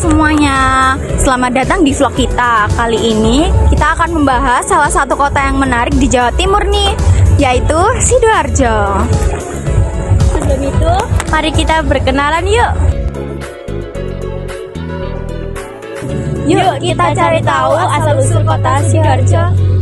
semuanya, selamat datang di vlog kita. Kali ini kita akan membahas salah satu kota yang menarik di Jawa Timur nih, yaitu Sidoarjo. Sebelum itu, mari kita berkenalan yuk. Yuk kita cari tahu asal-usul kota Sidoarjo.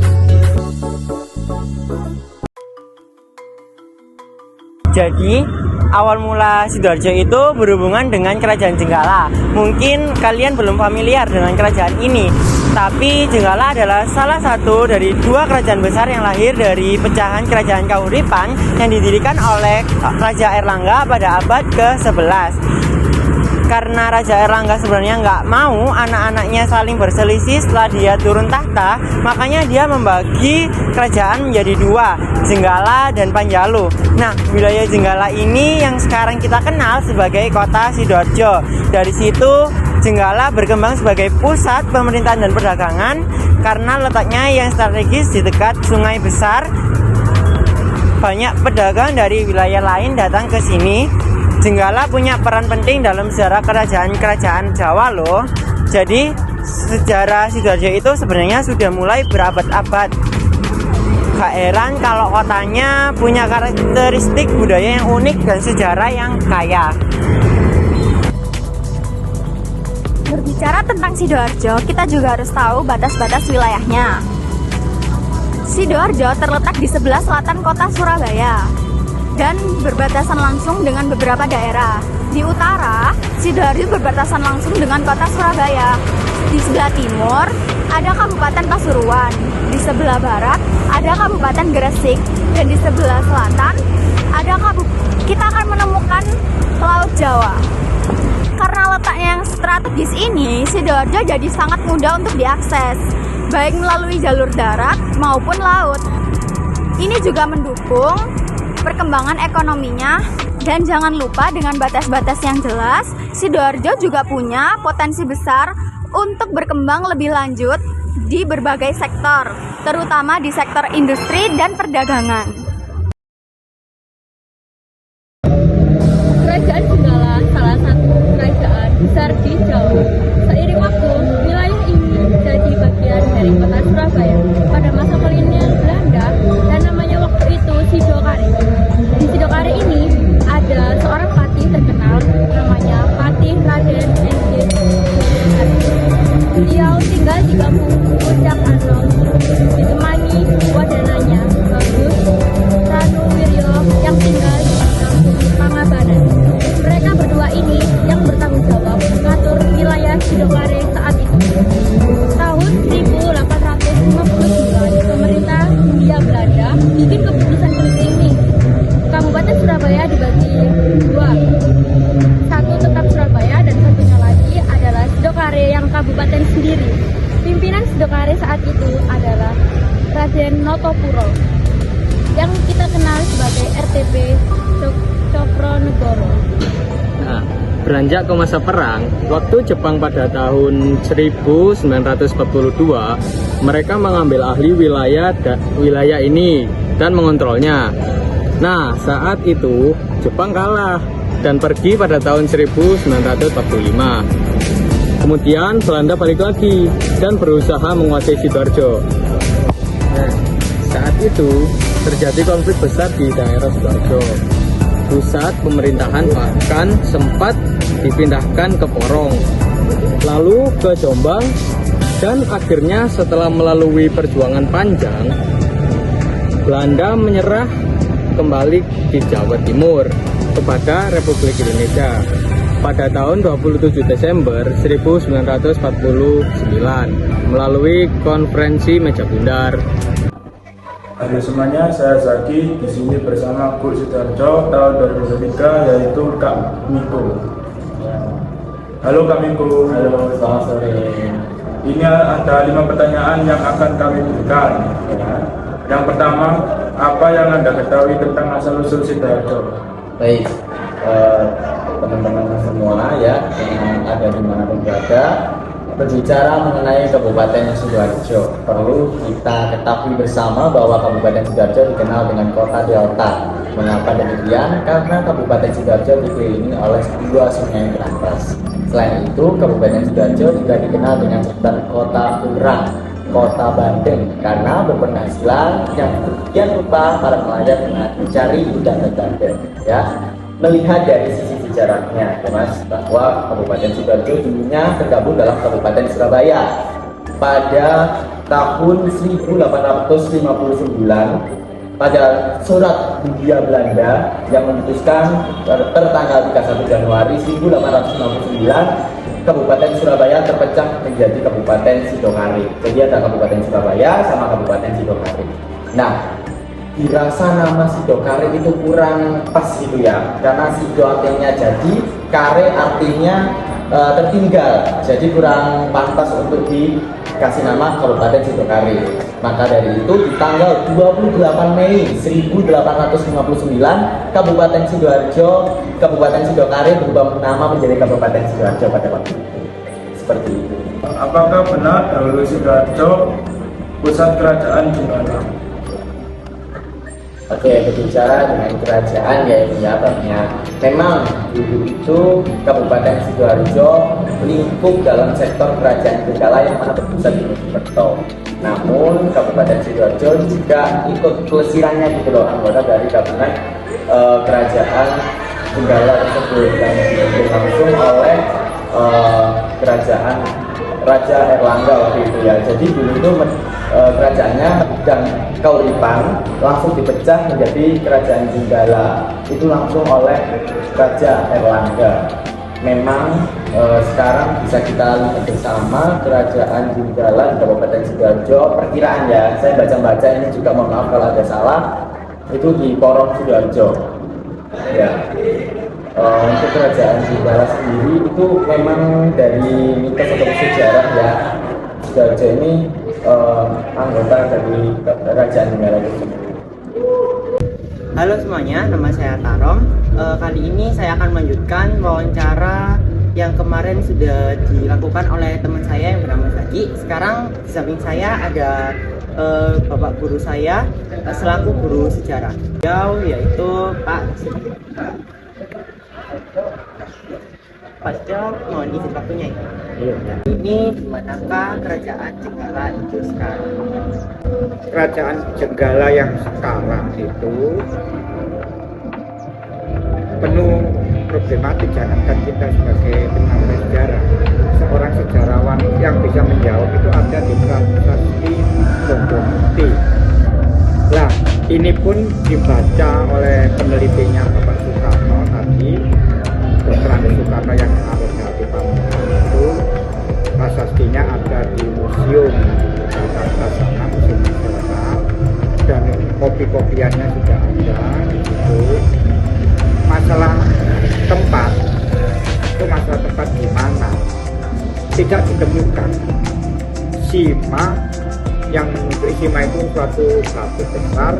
Jadi, awal mula Sidoarjo itu berhubungan dengan Kerajaan Jenggala. Mungkin kalian belum familiar dengan kerajaan ini, tapi Jenggala adalah salah satu dari dua kerajaan besar yang lahir dari pecahan Kerajaan Kahuripan yang didirikan oleh Raja Airlangga pada abad ke-11. Karena Raja Airlangga sebenarnya nggak mau anak-anaknya saling berselisih setelah dia turun tahta, makanya dia membagi kerajaan menjadi dua, Jenggala dan Panjalu. Nah, wilayah Jenggala ini yang sekarang kita kenal sebagai kota Sidoarjo. Dari situ Jenggala berkembang sebagai pusat pemerintahan dan perdagangan karena letaknya yang strategis di dekat sungai besar. Banyak pedagang dari wilayah lain datang ke sini. Jenggala punya peran penting dalam sejarah kerajaan-kerajaan Jawa loh. Jadi sejarah Sidoarjo itu sebenarnya sudah mulai berabad-abad. Gak heran kalau kotanya punya karakteristik budaya yang unik dan sejarah yang kaya. Berbicara tentang Sidoarjo, kita juga harus tahu batas-batas wilayahnya. Sidoarjo terletak di sebelah selatan kota Surabaya dan berbatasan langsung dengan beberapa daerah. Di utara, Sidoarjo berbatasan langsung dengan kota Surabaya. Di sebelah timur, ada Kabupaten Pasuruan. Di sebelah barat, ada Kabupaten Gresik. Dan di sebelah selatan, kita akan menemukan Laut Jawa. Karena letaknya yang strategis ini, Sidoarjo jadi sangat mudah untuk diakses, baik melalui jalur darat maupun laut. Ini juga mendukung perkembangan ekonominya, dan jangan lupa dengan batas-batas yang jelas, Sidoarjo juga punya potensi besar untuk berkembang lebih lanjut di berbagai sektor, terutama di sektor industri dan perdagangan. Kerajaan Jenggala salah satu kerajaan besar di Jawa. Seiring waktu, wilayah ini jadi bagian dari kota Surabaya pada masa kolonial Belanda dan namanya waktu itu Sidokare. Di Sidokare ini ada seorang patih terkenal namanya Patih Raden Enggit. Beliau tinggal di kampung Puncak Anom, ditemani wadananya Bagus Ranuwiryo yang tinggal di kampung Pangabanan. Mereka berdua ini yang bertanggung jawab mengatur wilayah Sidokare saat itu. Tahun 1859, pemerintah Hindia Belanda bikin keputusan penting nih. Kabupaten Surabaya dibagi dua. Satu tetap Surabaya dan satunya lagi adalah Sidokare yang kabupaten sendiri. Pimpinan Sidokare saat itu adalah Raden Notopuro yang kita kenal sebagai RTP Cokronegoro. Nah, beranjak ke masa perang, waktu Jepang pada tahun 1942, mereka mengambil ahli wilayah ini dan mengontrolnya. Nah, saat itu Jepang kalah dan pergi pada tahun 1945. Kemudian Belanda balik lagi dan berusaha menguasai Sidoarjo. Nah, saat itu terjadi konflik besar di daerah Sidoarjo. Pusat pemerintahan bahkan sempat dipindahkan ke Porong, lalu ke Jombang, dan akhirnya setelah melalui perjuangan panjang, Belanda menyerah kembali di Jawa Timur kepada Republik Indonesia pada tahun 27 Desember 1949 melalui Konferensi Meja Bundar. Halo semuanya, saya Zaki di sini bersama Bu Sidoarjo tahun 2023 yaitu Kak Miko. Halo Kak Miko. Halo, selamat sore. Ini ada 5 pertanyaan yang akan kami berikan. Yang pertama, apa yang Anda ketahui tentang asal-usul Sidoarjo? Baik, teman-teman semua ya yang ada di mana pun berada, berbicara mengenai Kabupaten Sidoarjo, perlu kita ketahui bersama bahwa Kabupaten Sidoarjo dikenal dengan kota delta. Mengapa demikian? Karena Kabupaten Sidoarjo dikelilingi oleh dua sungai berantas. Selain itu, Kabupaten Sidoarjo juga dikenal dengan sebutan Kota Urang, Kota Bandeng, karena berpenghasilan yang sekian rupa para nelayan dengan mencari udang dan bandeng. Ya, melihat dari sisi sejarahnya, ya Mas, bahwa Kabupaten Sidoarjo dulunya tergabung dalam Kabupaten Surabaya pada tahun 1859. Pada surat Hindia Belanda yang memutuskan tertanggal 31 Januari 1859 Kabupaten Surabaya terpecah menjadi Kabupaten Sidokare. Jadi ada Kabupaten Surabaya sama Kabupaten Sidokare. Nah, dirasa nama Sidokare itu kurang pas gitu ya, karena Sido artinya jadi, Kare artinya tertinggal, jadi kurang pantas untuk dikasih nama Kabupaten Sidokare. Maka dari itu di tanggal 28 Mei 1859 Kabupaten Sidoarjo, Kabupaten Sidokare berubah nama menjadi Kabupaten Sidoarjo pada waktu itu. Seperti itu. Apakah benar dahulu Sidoarjo pusat kerajaan Jenggala? Oke, berbicara dengan kerajaan ya ini ya Babnya. Memang dulu itu Kabupaten Sidoarjo lingkup dalam sektor kerajaan Jenggala yang mana berpusat di Mojokerto. Namun Kabupaten Sidoarjo juga ikut pelesirannya gitu loh, anggota dari gabungan kerajaan Jenggala tersebut yang dipimpin langsung oleh kerajaan Raja Erlangga waktu itu ya. Jadi dulu itu kerajaannya dan Kauripan langsung dipecah menjadi kerajaan Jenggala, itu langsung oleh Raja Erlangga. Memang sekarang bisa kita lihat bersama kerajaan Jenggala di Kabupaten Sidoarjo, perkiraan ya, saya baca-baca ini juga, mohon maaf kalau ada salah, itu di Porong Sidoarjo ya. Untuk kerajaan Jenggala sendiri itu memang dari mitos atau sejarah ya, Sidoarjo ini anggota dari kerajaan Jenggala tersebut. Halo semuanya, nama saya Tarom. Kali ini saya akan melanjutkan wawancara yang kemarin sudah dilakukan oleh teman saya yang bernama Zaki. Sekarang di samping saya ada bapak guru saya selaku guru sejarah. Beliau yaitu Pak Pasca, mohon izin waktunya ya. Ini dimanakah kerajaan Jenggala itu sekarang? Kerajaan Jenggala yang sekarang itu penuh problematik, jangankan kita sebagai pengamat sejarah, seorang sejarawan yang bisa menjawab itu ada di Prasasti Bogomukti. Nah, ini pun dibaca oleh penelitinya Bapak Soekarno tadi, Dr. Andi Soekarno yang mengambil hati Pamulang itu. Prasastinya ada di Museum Jakarta sana, Museum Nasional, dan kopi-kopiannya sudah ada di situ. Masalah tempat itu, masalah tempat di mana tidak ditemukan. Sima yang memberi Sima itu suatu batu besar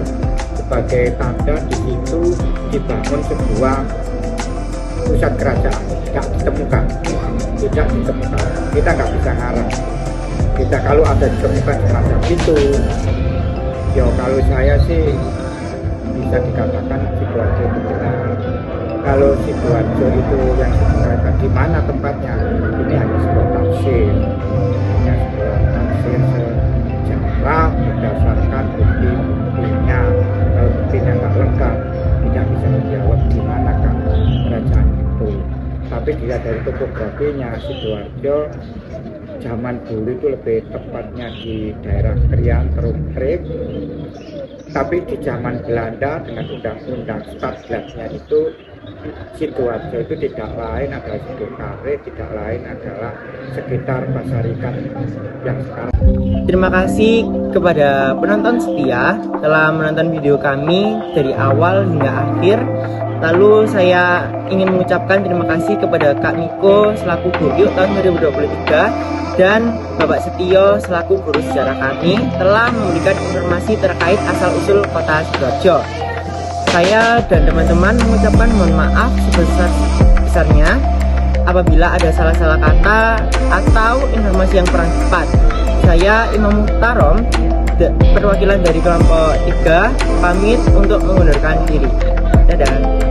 sebagai tanda di situ dibangun sebuah pusat kerajaan. Tidak ditemukan, kita nggak bisa ngarang. Kita kalau ada ditemukan semacam itu, ya kalau saya sih bisa dikatakan Sidoarjo itu benar. Kalau Sidoarjo itu yang sebenarnya di mana tempatnya, ini hanya sebuah tafsir, sejarah berdasarkan bukti-buktinya. Kalau buktinya nggak lengkap, tidak bisa menjawab di mana kan kerajaan itu. Tapi dilihat dari topografinya, Sidoarjo zaman dulu itu lebih tepatnya di daerah Krian, Trumtrip. Tapi di zaman Belanda dengan undang-undang Stadslatnya itu, Sidoarjo itu tidak lain adalah Sidokare, tidak lain adalah sekitar Pasar Ikan yang sekarang. Terima kasih kepada penonton setia telah menonton video kami dari awal hingga akhir. Lalu saya ingin mengucapkan terima kasih kepada Kak Miko selaku guru tahun 2023 dan Bapak Setio selaku guru sejarah kami telah memberikan informasi terkait asal-usul kota Sidoarjo. Saya dan teman-teman mengucapkan mohon maaf sebesar-besarnya apabila ada salah-salah kata atau informasi yang kurang tepat. Saya Imam Muhtarom, perwakilan dari kelompok 3, pamit untuk mengundurkan diri. Dadah.